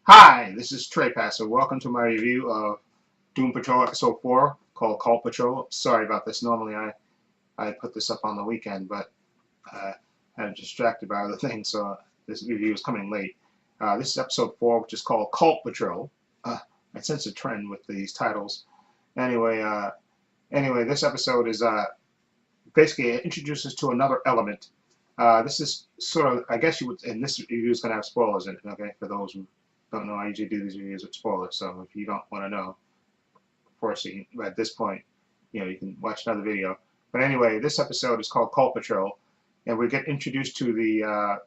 Hi, this is Trey Passer. Welcome to my review of Doom Patrol Episode 4 called Cult Patrol. Sorry about this. Normally I put this up on the weekend, but I had distracted by other things, so this review is coming late. This is Episode 4, which is called Cult Patrol. I sense a trend with these titles. Anyway, this episode is basically it introduces to another element. This is sort of, I guess you would, and this review is going to have spoilers in it, okay, for those who don't know. I usually do these reviews with spoilers, so if you don't want to know, of course, at this point, you can watch another video. But anyway, this episode is called Cult Patrol, and we get introduced to the,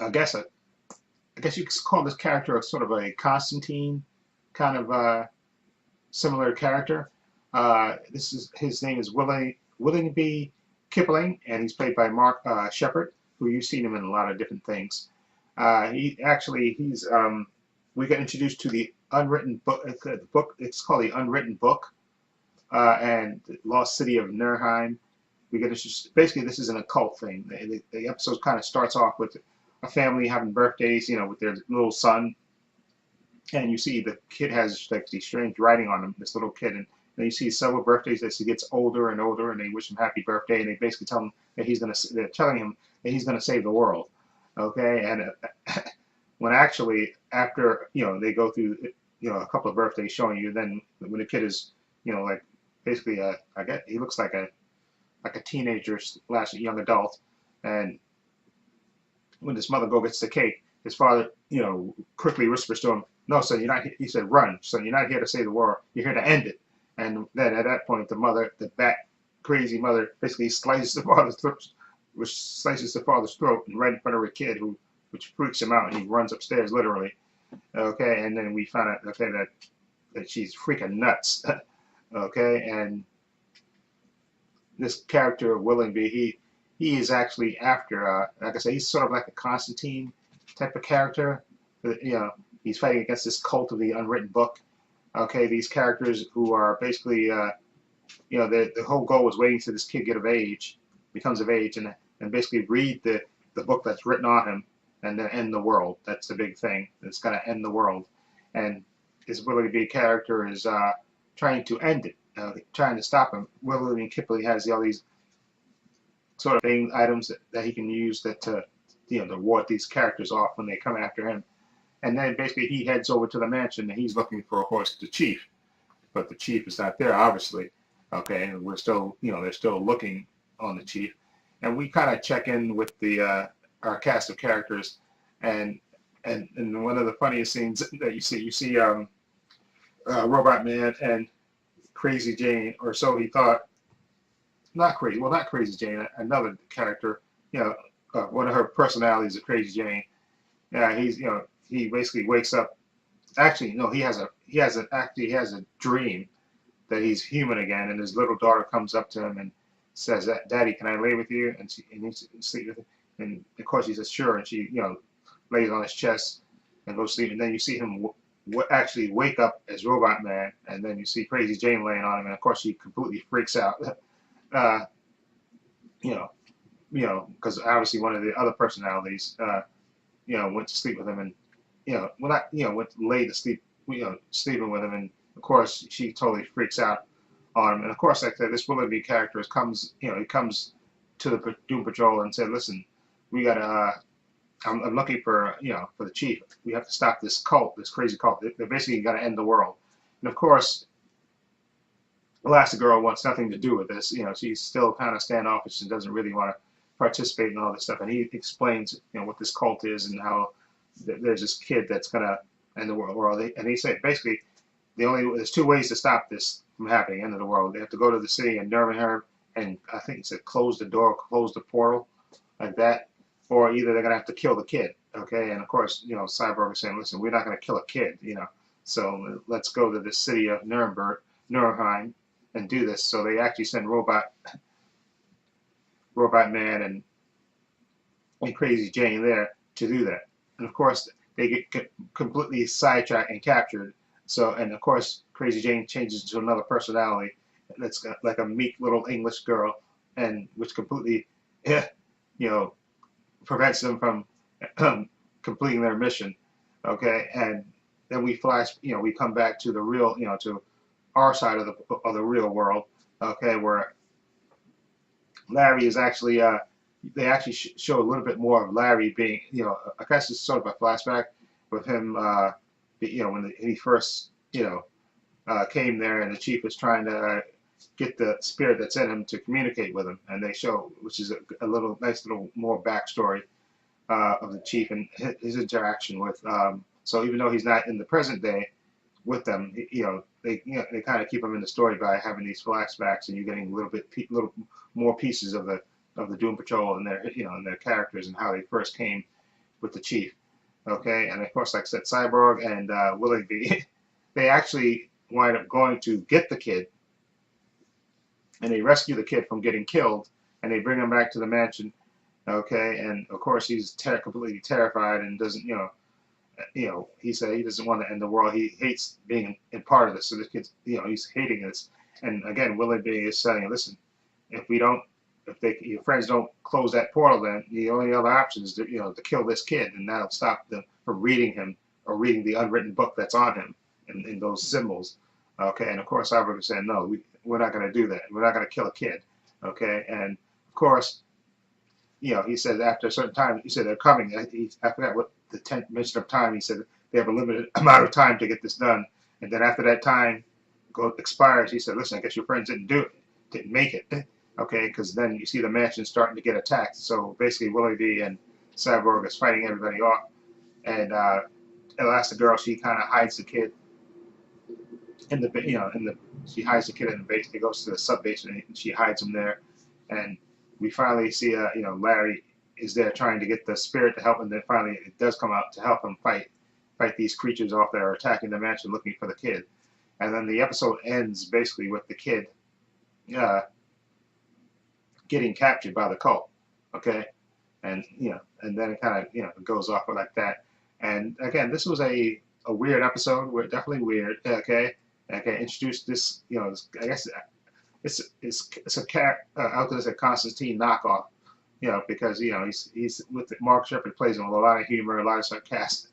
I guess you could call this character a sort of a Constantine kind of similar character. His name is Willingby Kipling, and he's played by Mark Shepard, who you've seen him in a lot of different things. We get introduced to the unwritten book. The book, it's called the Unwritten Book, and the Lost City of Nurheim. We get basically this is an occult thing. The episode kind of starts off with a family having birthdays, with their little son, and you see the kid has like these strange writing on him, this little kid, and then you see several birthdays as he gets older and older, and they wish him happy birthday, and they basically tell him that they're telling him that he's gonna save the world. Okay, and when actually after they go through a couple of birthdays showing you, then when the kid is like basically I guess he looks like a teenager slash young adult, and when his mother gets the cake, his father quickly whispers to him, "No, son, you're not." He said, "Run, son. You're not here to save the war. You're here to end it." And then at that point, the crazy mother, basically slices the father's throat, right in front of her kid, which freaks him out, and he runs upstairs literally. Okay, and then we find out that she's freaking nuts. Okay, and this character Willingby, he is actually after, like I said, he's sort of like a Constantine type of character. He's fighting against this cult of the Unwritten Book. Okay, these characters who are basically, the whole goal was waiting till this kid becomes of age, and basically read the book that's written on him, and then end the world. That's the big thing. It's going to end the world, and this Willingby character is trying to end it, trying to stop him. Willingby Kipling has all these sort of items that he can use to ward these characters off when they come after him. And then basically he heads over to the mansion, and he's looking for, of course, the chief. But the chief is not there, obviously. Okay, and we're still, they're still looking on the chief. And we kind of check in with our cast of characters, and one of the funniest scenes that you see Robot Man and Crazy Jane, or so he thought. Not Crazy Jane, another character. One of her personalities is Crazy Jane. Yeah, he basically wakes up. Actually, no, he has a dream that he's human again, and his little daughter comes up to him and says, "Daddy, can I lay with you?" And he sleep with him. And of course he says, "Sure." And she, lays on his chest and goes to sleep. And then you see him actually wake up as Robot Man, and then you see Crazy Jane laying on him, and of course she completely freaks out. uh, because obviously one of the other personalities, went to sleep with him, and went to lay to sleep, sleeping with him, and of course she totally freaks out on him, and of course, like I said, this Willoughby character he comes to the Doom Patrol and said, "Listen, we gotta, I'm looking for, for the chief. We have to stop this cult, this crazy cult. They're basically gotta end the world," and of course, Elasti-Girl wants nothing to do with this. She's still kind of standoffish and doesn't really want to participate in all this stuff. And he explains, what this cult is and how there's this kid that's gonna end the world. And he said basically there's two ways to stop this from happening, end of the world. They have to go to the city and Nuremberg, and I think he said close the door, close the portal, like that, or either they're gonna have to kill the kid. Okay, and of course, Cyborg is saying, "Listen, we're not gonna kill a kid, so let's go to the city of Nuremberg, and do this." So they actually send Robot Man and Crazy Jane there to do that. And of course, they get completely sidetracked and captured. So, and of course, Crazy Jane changes to another personality that's like a meek little English girl, and which completely, prevents them from completing their mission. Okay, and then we flash, we come back to the real, to our side of the real world. Okay, where Larry is actually, they actually show a little bit more of Larry being, I guess it's sort of a flashback with him, when he first, came there, and the chief was trying to get the spirit that's in him to communicate with him, and they show, which is a little nice little more backstory of the chief and his interaction with. So even though he's not in the present day with them, they kind of keep him in the story by having these flashbacks, and you're getting little more pieces of the Doom Patrol and their and their characters and how they first came with the chief. Okay, and of course, like I said, Cyborg and Willoughby, they actually wind up going to get the kid, and they rescue the kid from getting killed, and they bring him back to the mansion. Okay, and of course he's completely terrified and doesn't, he said he doesn't want to end the world. He hates being in part of this. So this kid's, he's hating this. And again, Willoughby is saying, listen, if we don't, your friends don't close that portal, then the only other option is to, to kill this kid, and that'll stop them from reading him or reading the unwritten book that's on him in those symbols. Okay, and of course Cyborg is saying, no, we're not going to do that. We're not going to kill a kid. Okay, and of course, he said after a certain time, he said they're coming. I forgot what the 10th mention of time. He said they have a limited amount of time to get this done, and then after that time expires, he said, listen, I guess your friends didn't make it. Okay, because then you see the mansion starting to get attacked. So basically, Willoughby and Cyborg is fighting everybody off, and Elasti-Girl, she kind of hides the kid in the she hides the kid in the basement. He goes to the sub basement, and she hides him there, and we finally see Larry is there trying to get the spirit to help him. Then finally, it does come out to help him fight these creatures off that are attacking the mansion, looking for the kid. And then the episode ends basically with the kid getting captured by the cult. Okay, and and then it kind of goes off like that. And again, this was a weird episode. We're definitely weird. Okay, introduced this. I guess it's I was gonna say Constantine knockoff. Because he's with Mark Sheppard plays him with a lot of humor, a lot of sarcastic,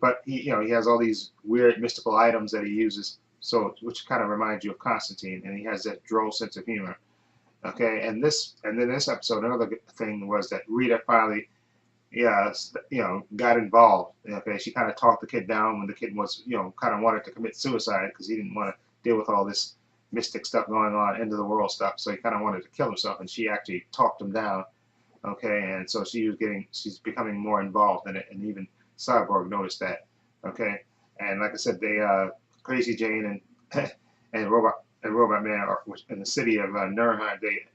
but he has all these weird mystical items that he uses, so which kind of reminds you of Constantine, and he has that droll sense of humor. Okay, and then this episode, another thing was that Rita finally, got involved. Okay, she kind of talked the kid down when the kid was, kind of wanted to commit suicide because he didn't want to deal with all this mystic stuff going on, end of the world stuff. So he kind of wanted to kill himself, and she actually talked him down. Okay, and so she's becoming more involved in it, and even Cyborg noticed that. Okay, and like I said, they Crazy Jane and and Robot Man are in the city of Nuremberg. They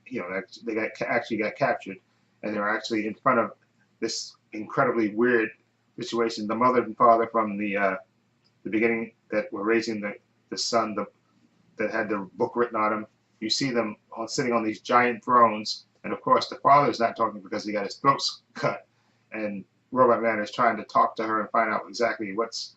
actually got captured, and they were actually in front of this incredibly weird situation. The mother and father from the beginning that were raising the son that had the book written on him. You see them sitting on these giant thrones, and of course the father is not talking because he got his throat cut, and Robot Man is trying to talk to her and find out exactly what's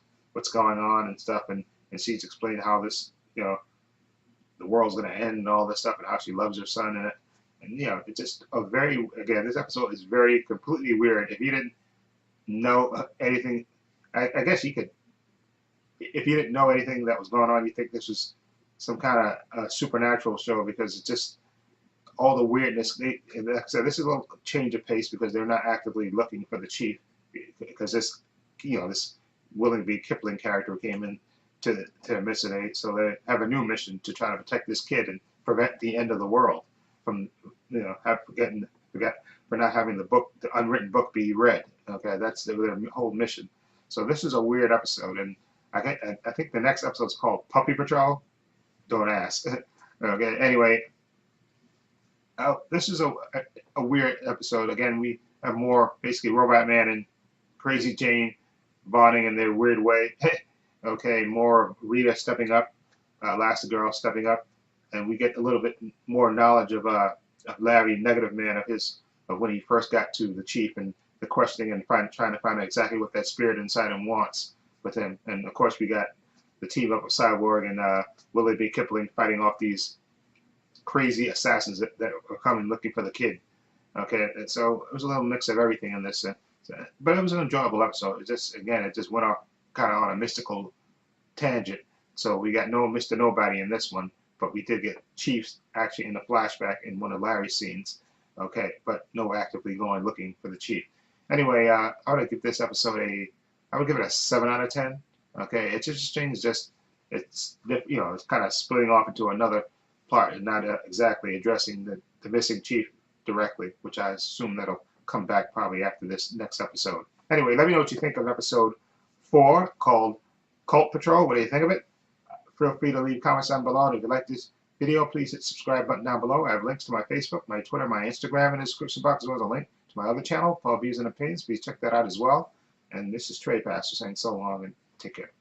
going on and stuff, and she's explaining how this the world's going to end and all this stuff, and how she loves her son in it. And it's just again, this episode is very completely weird. If you didn't know anything, I guess you could, if you didn't know anything that was going on, you think this was some kind of supernatural show, because it's just all the weirdness. Like I said, this is a little change of pace because they're not actively looking for the chief, because this Willoughby Kipling character came in to Mississippi, so they have a new mission to try to protect this kid and prevent the end of the world from for not having the unwritten book be read. Okay, that's their whole mission. So this is a weird episode, and I think the next episode is called Puppy Patrol. Don't ask. Okay. Anyway, this is a weird episode. Again, we have more basically Robot Man and Crazy Jane bonding in their weird way. Okay, more Rita stepping up, Elasti-Girl stepping up, and we get a little bit more knowledge of Larry, Negative Man, of when he first got to the chief, and the questioning and trying to find out exactly what that spirit inside him wants with him. And of course, we got the team up with Cyborg and Willoughby Kipling fighting off these crazy assassins that are coming looking for the kid. Okay, and so it was a little mix of everything in this. So But it was an enjoyable episode. It just, again, it just went off kind of on a mystical tangent. So we got no Mr. Nobody in this one, but we did get Chiefs actually in the flashback in one of Larry's scenes. Okay, but no actively going looking for the Chief. Anyway, I would give this episode I would give it a 7 out of 10. Okay, it's interesting. It's just, it's, you know, it's kind of splitting off into another part and not exactly addressing the missing Chief directly, which I assume that'll come back probably after this next episode. Anyway, let me know what you think of episode 4 called Cult Patrol. What do you think of it? Feel free to leave comments down below. And if you like this video, please hit the subscribe button down below. I have links to my Facebook, my Twitter, my Instagram in the description box, as well as a link to my other channel, Paul Views and Opinions. Please check that out as well. And this is Trey Pastor saying so long and take care.